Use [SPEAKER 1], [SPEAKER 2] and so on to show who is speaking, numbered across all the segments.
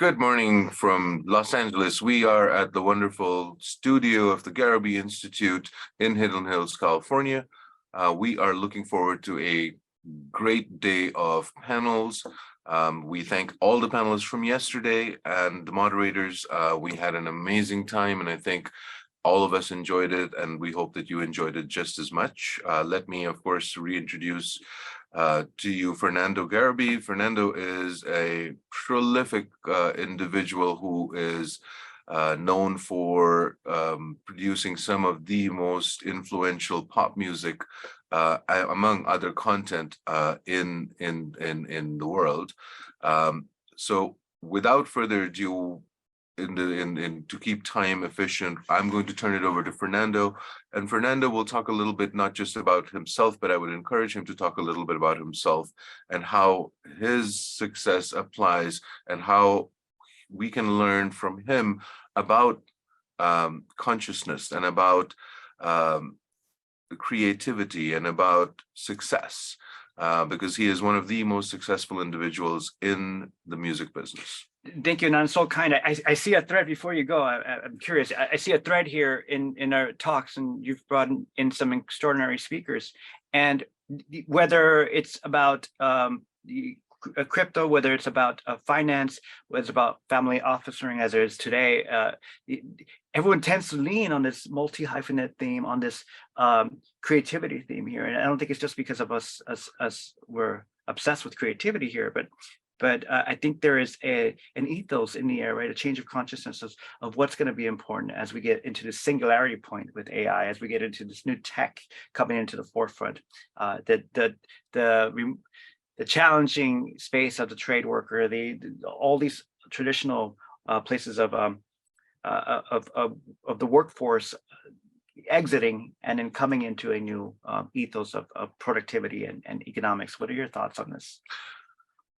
[SPEAKER 1] Good morning from Los Angeles. We are at the wonderful studio of the Garibay Institute in Hidden Hills, California. We are looking forward to a great day of panels. We thank all the panelists from yesterday and the moderators. We had an amazing time, and I think all of us enjoyed it, and we hope that you enjoyed it just as much. Let me, of course, reintroduce to you Fernando Garibay. Fernando is a prolific individual who is known for producing some of the most influential pop music, among other content in the world. So without further ado, to keep time efficient, I'm going to turn it over to Fernando, and Fernando will talk a little bit not just about himself, but I would encourage him to talk a little bit about himself and how his success applies and how we can learn from him about consciousness and about creativity and about success, because he is one of the most successful individuals in the music business.
[SPEAKER 2] Thank you, Anand. So kind. I see a thread before you go. I'm curious. I see a thread here in our talks, and you've brought in some extraordinary speakers. And whether it's about crypto, whether it's about finance, whether it's about family officering, as there is today, everyone tends to lean on this multi-hyphenate theme, on this creativity theme here. And I don't think it's just because of us we're obsessed with creativity here, but I think there is an ethos in the air, right? A change of consciousness of what's going to be important as we get into the singularity point with AI, as we get into this new tech coming into the forefront. The challenging space of the trade worker, all these traditional places of the workforce exiting and then coming into a new ethos of productivity and economics. What are your thoughts on this?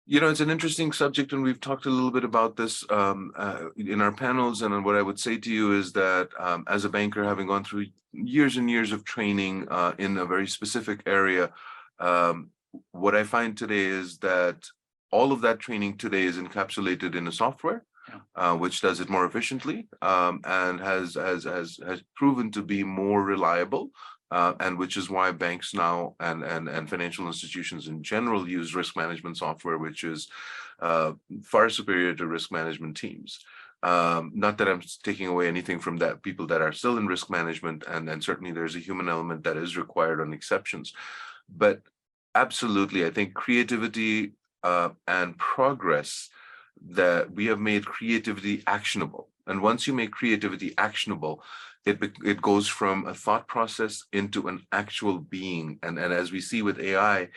[SPEAKER 1] You know, it's an interesting subject, and we've talked a little bit about this in our panels. And what I would say to you is that as a banker, having gone through years and years of training in a very specific area, what I find today is that all of that training today is encapsulated in a software, which does it more efficiently and has proven to be more reliable. And which is why banks now and financial institutions in general use risk management software, which is far superior to risk management teams. Not that I'm taking away anything from that people that are still in risk management, and certainly there's a human element that is required on exceptions. But absolutely, I think creativity and progress, that we have made creativity actionable. And once you make creativity actionable, it goes from a thought process into an actual being. And as we see with AI,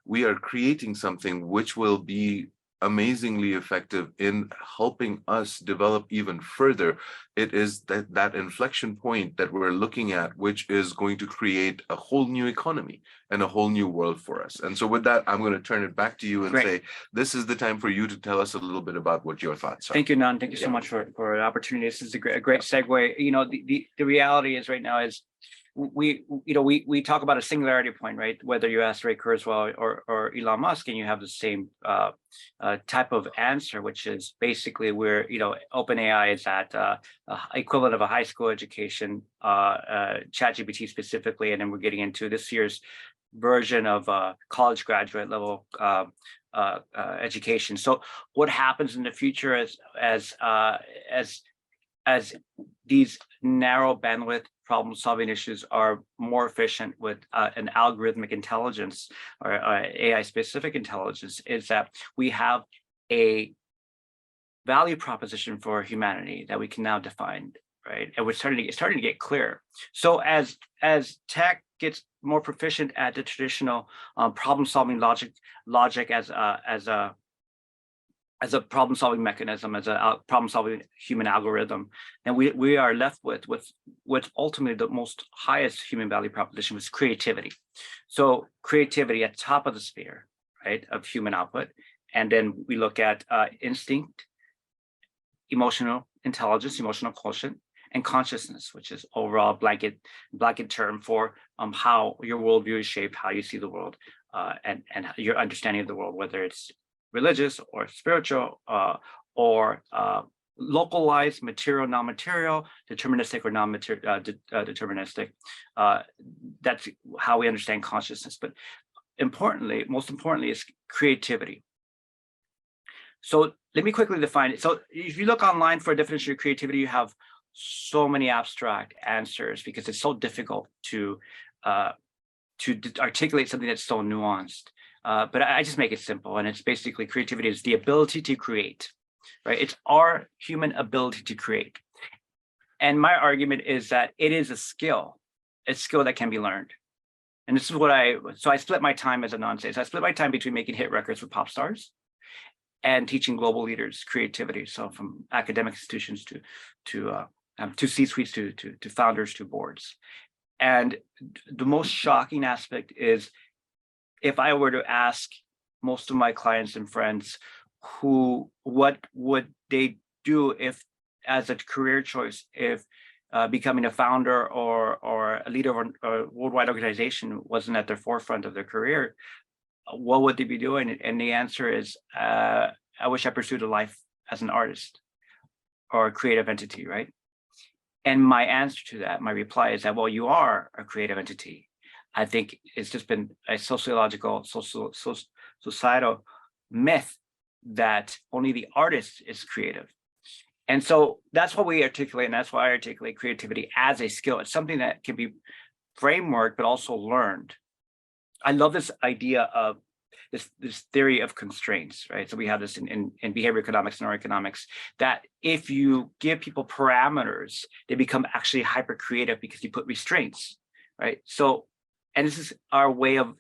[SPEAKER 1] we are creating something which will be amazingly effective in helping us develop even further. It is that inflection point that we're looking at, which is going to create a whole new economy and a whole new world for us. And so with that, I'm going to turn it back to you and say, this is the time for you to tell us a little bit about what your thoughts are.
[SPEAKER 2] Thank you, Nan. Thank you so much for the opportunity. This is a great segue. You know, the reality is right now is we talk about a singularity point, right? Whether you ask Ray Kurzweil or Elon Musk, and you have the same type of answer, which is basically where OpenAI is at equivalent of a high school education, ChatGPT specifically, and then we're getting into this year's version of college graduate level education. So what happens in the future as these narrow bandwidth problem-solving issues are more efficient with an algorithmic intelligence or AI-specific intelligence, is that we have a value proposition for humanity that we can now define, right? And we're starting to get clear. So as tech gets more proficient at the traditional problem-solving logic as a problem-solving mechanism, as a problem-solving human algorithm, and we are left with what's ultimately the most highest human value proposition, was creativity. So creativity at the top of the sphere, right, of human output, and then we look at instinct, emotional intelligence, emotional quotient, and consciousness, which is overall blanket term for how your worldview is shaped, how you see the world, and your understanding of the world, whether it's religious or spiritual or localized, material, non-material, deterministic or non-deterministic. That's how we understand consciousness. But importantly, most importantly, is creativity. So let me quickly define it. So if you look online for a definition of creativity, you have so many abstract answers because it's so difficult to articulate something that's so nuanced. But I just make it simple, and it's basically creativity is the ability to create, right? It's our human ability to create. And my argument is that it is a skill that can be learned. And this is what I split my time, as Anand says, I split my time between making hit records with pop stars and teaching global leaders creativity. So from academic institutions to C-suites to founders to boards. And the most shocking aspect is if I were to ask most of my clients and friends what would they do if, as a career choice, if becoming a founder or a leader of a worldwide organization wasn't at the forefront of their career, what would they be doing? And the answer is, I wish I pursued a life as an artist or a creative entity, right? And my answer to that, my reply is that, well, you are a creative entity. I think it's just been a sociological, societal myth that only the artist is creative. And so that's what we articulate, and that's why I articulate creativity as a skill. It's something that can be frameworked, but also learned. I love this idea of this theory of constraints, right? So we have this in behavior economics and neuroeconomics, that if you give people parameters, they become actually hyper creative because you put restraints, right? So, and this is our way of,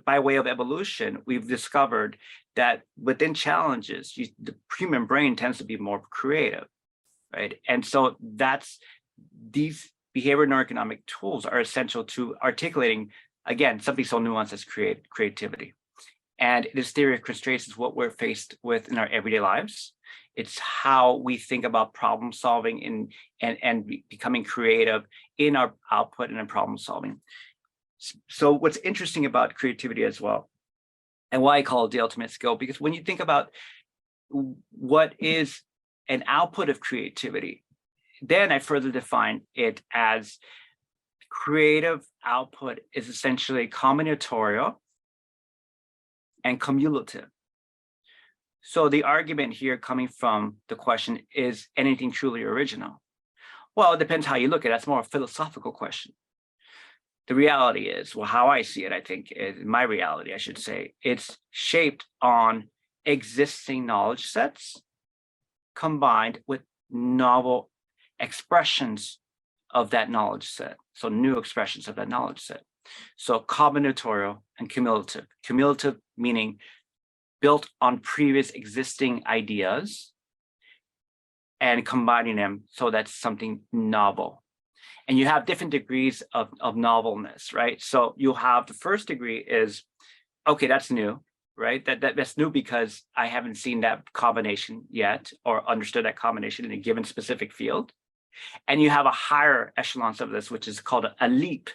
[SPEAKER 2] by way of evolution, we've discovered that within challenges, the human brain tends to be more creative, right? And so these behavior neuroeconomic tools are essential to articulating, again, something so nuanced as creativity. And this theory of constraints is what we're faced with in our everyday lives. It's how we think about problem solving and becoming creative in our output and in problem solving. So what's interesting about creativity as well, and why I call it the ultimate skill, because when you think about what is an output of creativity, then I further define it as creative output is essentially combinatorial and cumulative. So the argument here coming from the question, is anything truly original? Well, it depends how you look at it. That's more a philosophical question. The reality is, well, how I see it, I think, is my reality, I should say, it's shaped on existing knowledge sets combined with novel expressions of that knowledge set. So new expressions of that knowledge set. So combinatorial and cumulative. Cumulative meaning built on previous existing ideas and combining them so that's something novel. And you have different degrees of novelness, right? So you'll have the first degree is, okay, that's new, right? That's new because I haven't seen that combination yet or understood that combination in a given specific field. And you have a higher echelon of this, which is called a leap,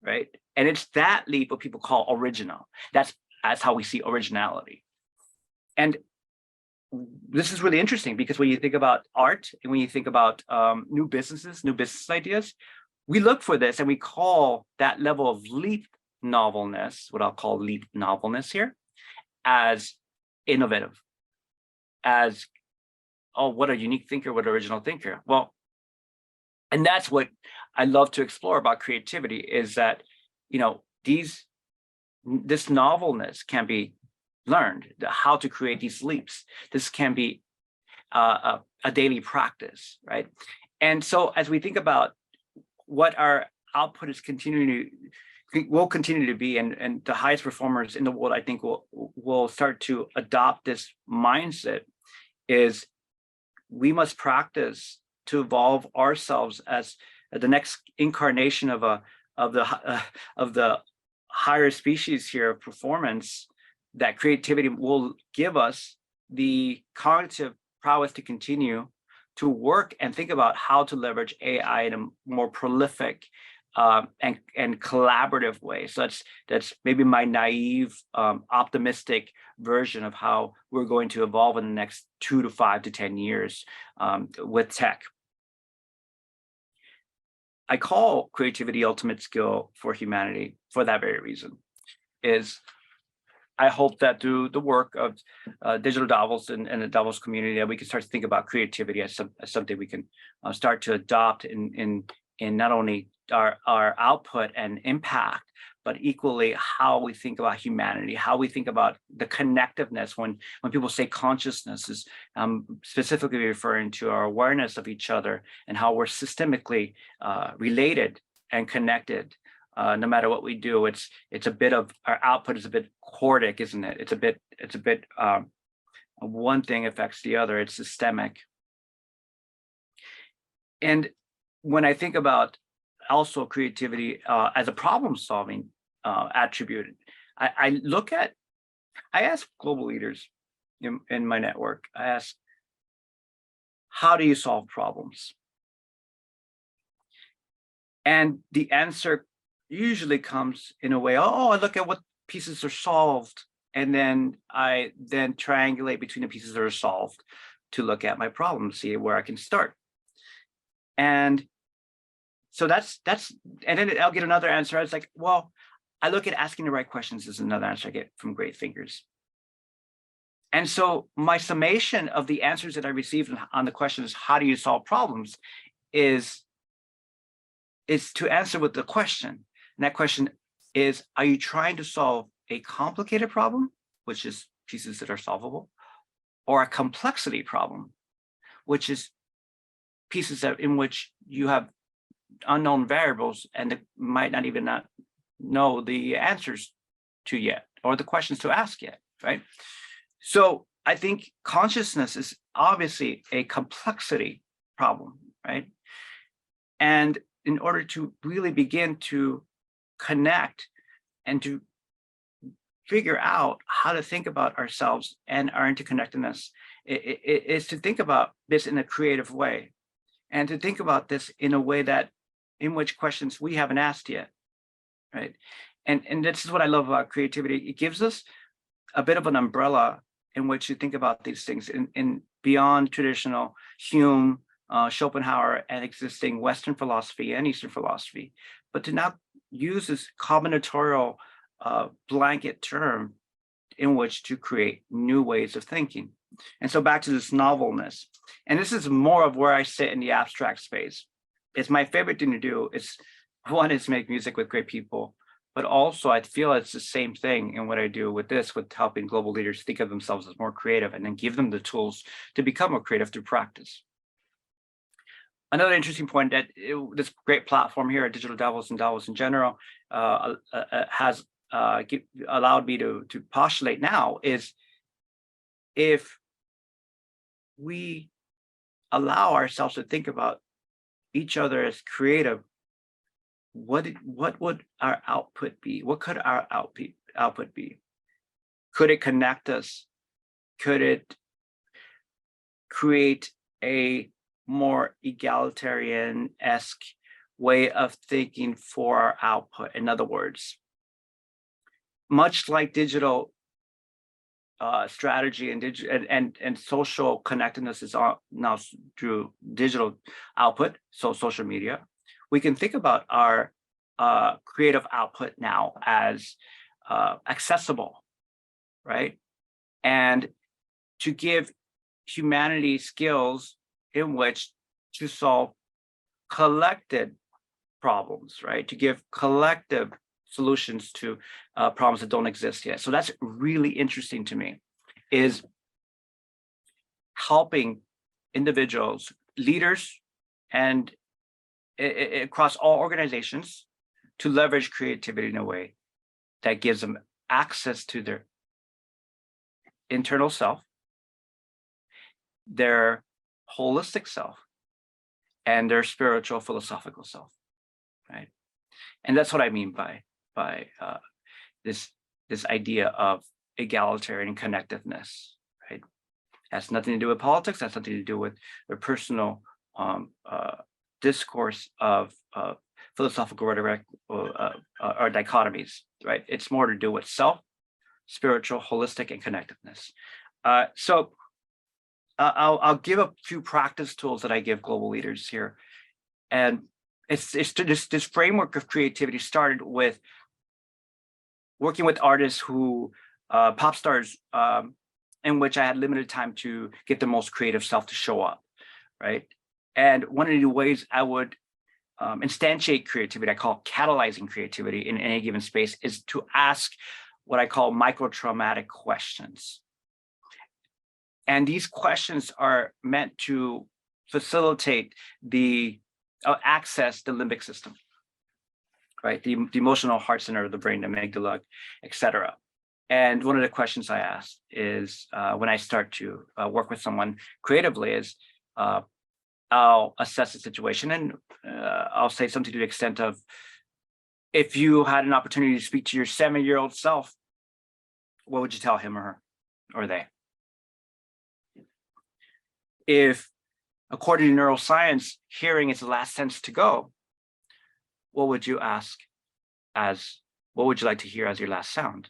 [SPEAKER 2] right? And it's that leap what people call original. That's how we see originality. And this is really interesting because when you think about art and when you think about new business ideas, we look for this and we call that level of leap novelness, what I'll call leap novelness here, as innovative, as, oh, what a unique thinker, what an original thinker. Well, and that's what I love to explore about creativity is that, this novelness can be learned, how to create these leaps. This can be a daily practice, right? And so as we think about what our output is will continue to be, and the highest performers in the world, I think will start to adopt this mindset, is we must practice to evolve ourselves as the next incarnation of the higher species here of performance. That creativity will give us the cognitive prowess to continue to work and think about how to leverage AI in a more prolific and collaborative way. So that's maybe my naive, optimistic version of how we're going to evolve in the next 2 to 5 to 10 years with tech. I call creativity ultimate skill for humanity for that very reason. Is I hope that through the work of Digital Davos and the Davos community, that we can start to think about creativity as something we can start to adopt in not only our output and impact, but equally how we think about humanity, how we think about the connectiveness. When people say consciousness, is specifically referring to our awareness of each other and how we're systemically related and connected. No matter what we do, it's a bit of our output is a bit cordic, isn't it? It's a bit one thing affects the other. It's systemic. And when I think about also creativity as a problem-solving attribute, I ask global leaders in my network, I ask, how do you solve problems? And the answer usually comes in a way, oh, I look at what pieces are solved, and then I triangulate between the pieces that are solved to look at my problem, see where I can start. And so that's, and then I'll get another answer. I was like, well, I look at asking the right questions is another answer I get from great thinkers. And so my summation of the answers that I received on the questions, how do you solve problems, is to answer with the question. And that question is, are you trying to solve a complicated problem, which is pieces that are solvable, or a complexity problem, which is pieces in which you have unknown variables and might not even know the answers to yet, or the questions to ask yet, right? So I think consciousness is obviously a complexity problem, right? And in order to really begin to connect and to figure out how to think about ourselves and our interconnectedness, is to think about this in a creative way, and to think about this in a way in which questions we haven't asked yet, right? And this is what I love about creativity. It gives us a bit of an umbrella in which to think about these things in beyond traditional Hume, Schopenhauer, and existing Western philosophy and Eastern philosophy, but to now use this combinatorial blanket term in which to create new ways of thinking. And so back to this novelness, and this is more of where I sit in the abstract space. It's my favorite thing to do. One is make music with great people, but also I feel it's the same thing in what I do with helping global leaders think of themselves as more creative, and then give them the tools to become more creative through practice. Another interesting point that this great platform here at Digital Davos and Davos in general has allowed me to postulate now is, if we allow ourselves to think about each other as creative, what would our output be? What could our output be? Could it connect us? Could it create a more egalitarian-esque way of thinking for our output? In other words, much like digital strategy and social connectedness is now through digital output, so social media, we can think about our creative output now as accessible, right? And to give humanity skills in which to solve collected problems, right? To give collective solutions to problems that don't exist yet. So that's really interesting to me, is helping individuals, leaders, and across all organizations to leverage creativity in a way that gives them access to their internal self, their holistic self, and their spiritual philosophical self, right? And that's what I mean by this idea of egalitarian connectiveness, right? Has nothing to do with politics. Has nothing to do with the personal discourse of philosophical rhetoric or dichotomies, right? It's more to do with self, spiritual, holistic, and connectiveness. So I'll give a few practice tools that I give global leaders here. And it's this framework of creativity started with working with artists who, pop stars, in which I had limited time to get the most creative self to show up, right? And one of the ways I would instantiate creativity, I call catalyzing creativity in any given space, is to ask what I call micro-traumatic questions. And these questions are meant to facilitate the access the limbic system, right? The emotional heart center of the brain, the amygdala, et cetera. And one of the questions I ask is when I start to work with someone creatively is I'll assess the situation and I'll say something to the extent of, if you had an opportunity to speak to your 7-year-old self, what would you tell him or her or they? If, according to neuroscience, hearing is the last sense to go, what would you ask what would you like to hear as your last sound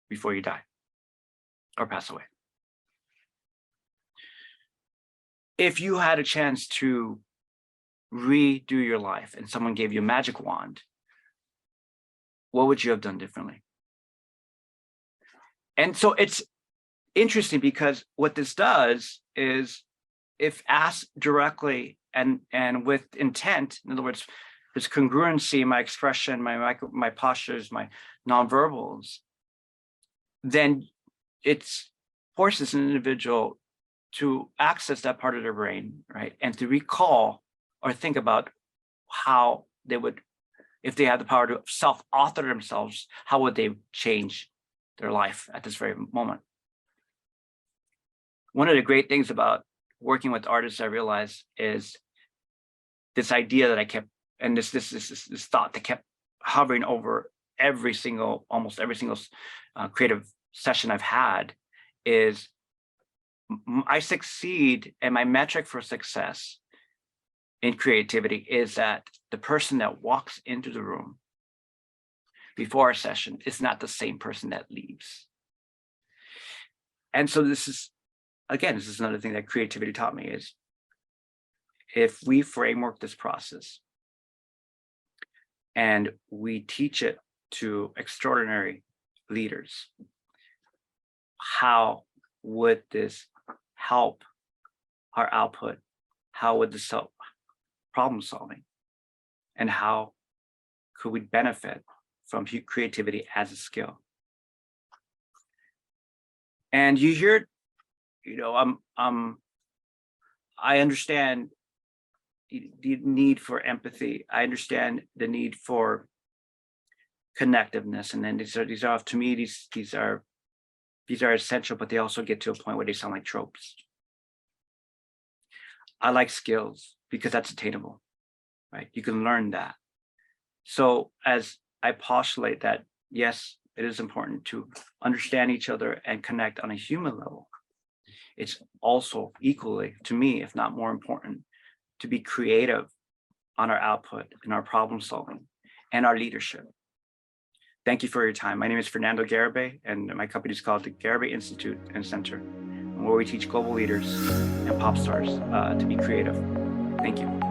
[SPEAKER 2] before you die or pass away? If you had a chance to redo your life and someone gave you a magic wand, what would you have done differently? And so it's interesting because what this does is, if asked directly and with intent, in other words, there's congruency in my expression, my postures, my nonverbals, then it forces an individual to access that part of their brain, right? And to recall or think about how they would, if they had the power to self-author themselves, how would they change their life at this very moment? One of the great things about working with artists, I realized, is this idea that I kept, and this thought that kept hovering over almost every single creative session I've had, is I succeed, and my metric for success in creativity is that the person that walks into the room before a session is not the same person that leaves. And so this is another thing that creativity taught me, is if we framework this process and we teach it to extraordinary leaders, how would this help our output? How would this help problem solving? And how could we benefit from creativity as a skill? And you hear, I understand the need for empathy. I understand the need for connectiveness, and then these are to me these are essential, but they also get to a point where they sound like tropes. I like skills because that's attainable, right? You can learn that. So as I postulate that, yes, it is important to understand each other and connect on a human level, it's also equally, to me, if not more important, to be creative on our output and our problem solving and our leadership. Thank you for your time. My name is Fernando Garibay, and my company is called the Garibay Institute and Center, where we teach global leaders and pop stars to be creative. Thank you.